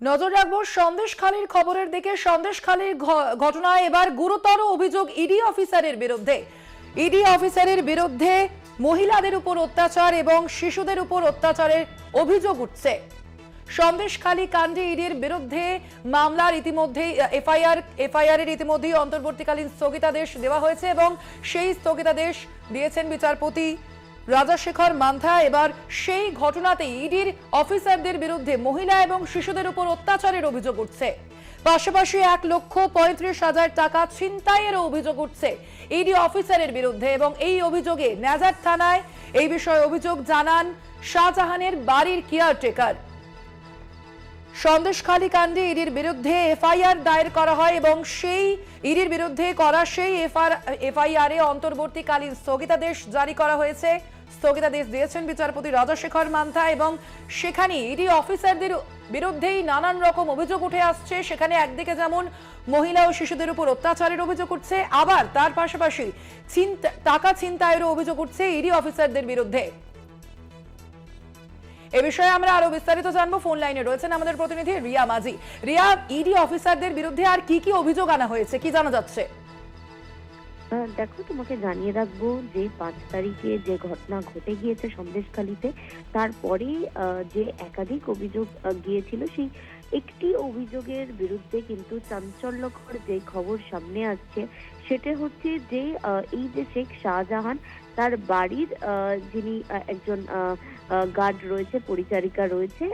নজর রাখবো সন্দেশখালীর খবরের দিকে। সন্দেশখালীর ঘটনায় এবার গুরুতর অভিযোগ ইডি অফিসারের বিরুদ্ধে। ইডি অফিসারের বিরুদ্ধে মহিলাদের উপর অত্যাচার এবং শিশুদের উপর অত্যাচারের অভিযোগ উঠছে। সন্দেশখালী কাণ্ডে ইডির বিরুদ্ধে মামলার ইতিমধ্যেই এফআইআর এর ইতিমধ্যেই অন্তর্বর্তীকালীন স্থগিতাদেশ দেওয়া হয়েছে এবং সেই স্থগিতাদেশ দিয়েছেন বিচারপতি রাজাশেখর মান্থা। এবার সেই ঘটনাতেই ইডির অফিসারদের বিরুদ্ধে মহিলা এবং শিশুদের উপর অত্যাচারের অভিযোগ উঠছে। পাশাপাশি 1,35,000 টাকা ছিনতাইয়ের অভিযোগ উঠছে ইডি অফিসারের বিরুদ্ধে এবং এই অভিযোগে নাজার থানায় এই বিষয়ে অভিযোগ জানান শাহজাহানের বাড়ির কেয়ারটেকার। সন্দেশখালী কাণ্ডে ইডির বিরুদ্ধে এফআইআর দায়ের করা হয় এবং সেই ইডির বিরুদ্ধে করা সেই এফআইআর এ অন্তর্বর্তীকালীন স্থগিতাদেশ জারি করা হয়েছে। স্থগিতাদেশ দিয়েছেন বিচারপতি রাজাশেখর মান্থা এবং সেখানে ইডি অফিসারদের বিরুদ্ধেই নানান রকম অভিযোগ উঠে আসছে। সেখানে একদিকে যেমন মহিলা ও শিশুদের উপর অত্যাচারের অভিযোগ উঠছে, আবার তার পাশাপাশি টাকা ছিনতাইয়েরও অভিযোগ উঠছে ইডি অফিসারদের বিরুদ্ধে। এ বিষয়ে আমরা আরো বিস্তারিত জানবো। ফোন লাইনে রয়েছেন আমাদের প্রতিনিধি রিয়া মাঝি। রিয়া, ইডি অফিসারদের বিরুদ্ধে আর কি কি অভিযোগ আনা হয়েছে, কি জানা যাচ্ছে? দেখো, তোমাকে জানিয়ে রাখবো যে 5 তারিখে যে ঘটনা ঘটে গিয়েছে সন্দেশখালীতে, তারপরে যে একাধিক অভিযোগ গিয়েছিল, সেই একটি অভিযোগের বিরুদ্ধে কিন্তু চাঞ্চল্যকর যে খবর সামনে আসছে সেটা হচ্ছে যে এই যে শেখ শাহজাহান, তার বাড়ির যিনি একজন গার্ড রয়েছে, পরিচারিকা রয়েছে,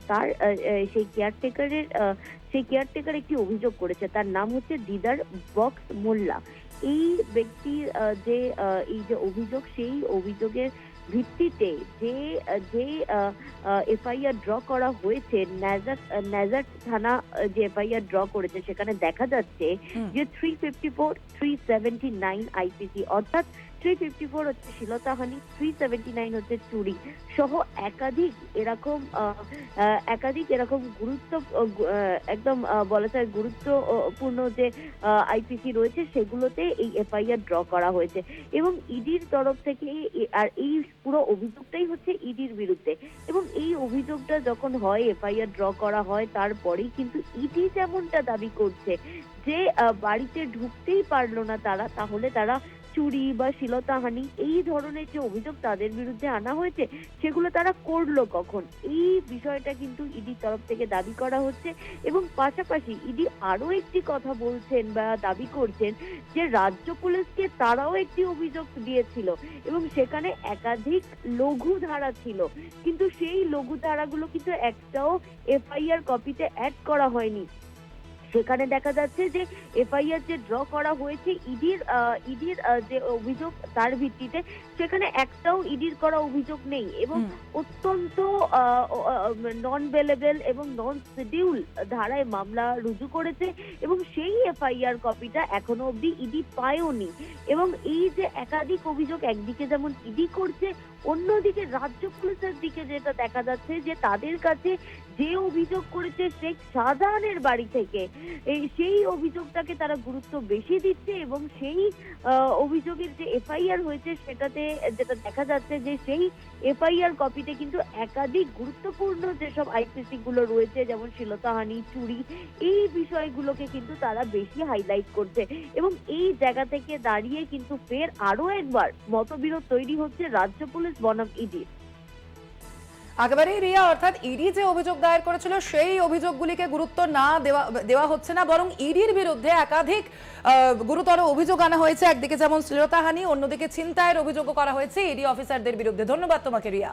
তার সেই কেয়ারটেকার একটি অভিযোগ করেছে। তার নাম হচ্ছে দিদার বক্স মোল্লা। এই ব্যক্তির যে এই যে অভিযোগ, সেই অভিযোগের ভিত্তিতে যে যে এফআইআর ড্র করা হয়েছে, নাজার থানা যে এফআইআর ড্র করেছে, সেখানে দেখা যাচ্ছে যে 354, 379 আইপিসি, অর্থাৎ 354 হচ্ছে শ্লীলতাহানি, 379 হচ্ছে চুরি সহ একাধিক এরকম একদম বলা যায় গুরুত্বপূর্ণ যে আইপিসি রয়েছে, সেগুলোতে এই এফআইআর ড্র করা হয়েছে এবং ইডির তরফ থেকে। আর এই পুরো অভিযোগটাই হচ্ছে ইডির বিরুদ্ধে এবং এই অভিযোগটা যখন হয়, এফআইআর ড্র করা হয়, তারপরেই কিন্তু ইডি যেমনটা দাবি করছে যে বাড়িতে ঢুকতেই পারলো না তারা, তাহলে তারা চুরি বা শ্লীলতাহানি এই ধরনের যে অভিযোগ তাদের বিরুদ্ধে আনা হয়েছে, সেগুলো তারা করলো কখন, এই বিষয়টা কিন্তু ইডির তরফ থেকে দাবি করা হচ্ছে। এবং পাশাপাশি ইডি আরো একটি কথা বলছেন বা দাবি করছেন যে রাজ্য পুলিশকে তারাও একটি অভিযোগ দিয়েছিল এবং সেখানে একাধিক লঘু ধারা ছিল, কিন্তু সেই লঘু ধারাগুলো কিন্তু একটাও এফআইআর কপিতে অ্যাড করা হয়নি। সেখানে দেখা যাচ্ছে যে এফআইআর যে ড্র করা হয়েছে ইডির যে অভিযোগ, তার ভিত্তিতে সেখানে একটাও ইডির করা অভিযোগ নেই এবং অত্যন্ত নন বেলেবল এবং নন শিডিউল ধারায় মামলা রুজু করেছে এবং সেই এফআইআর কপিটা এখনো অবধি ইডি পায়ওনি। এবং এই যে একাধিক অভিযোগ একদিকে যেমন ইডি করছে, অন্যদিকে রাজ্য পুলিশের দিকে যেটা দেখা যাচ্ছে যে তাদের কাছে যে অভিযোগ করেছে শেখ শাহজাহানের বাড়ি থেকে, সেই অভিযোগটাকে তারা গুরুত্ব বেশি দিচ্ছে এবং সেই অভিযোগের যে এফআইআর হয়েছে, সেটাতে যেটা দেখা যাচ্ছে যে সেই এফআইআর কপিতে কিন্তু একাধিক গুরুত্বপূর্ণ যেসব আইপিসি গুলো রয়েছে, যেমন শ্লীলতাহানি, চুরি, এই বিষয়গুলোকে কিন্তু তারা বেশি হাইলাইট করছে এবং এই জায়গা থেকে দাঁড়িয়ে কিন্তু ফের আরো একবার মতবিরোধ তৈরি হচ্ছে রাজ্য পুলিশ বনাম ইডি। একেবারেই রিয়া, অর্থাৎ ইডি যে অভিযোগ দায়ের করেছিল সেই অভিযোগগুলিকে গুরুত্ব না দেওয়া হচ্ছে না, বরং ইডির বিরুদ্ধে একাধিক গুরুতর অভিযোগ আনা হয়েছে। একদিকে যেমন শ্লীলতাহানি, অন্যদিকে ছিনতাইয়ের অভিযোগও করা হয়েছে ইডি অফিসারদের বিরুদ্ধে। ধন্যবাদ তোমাকে রিয়া।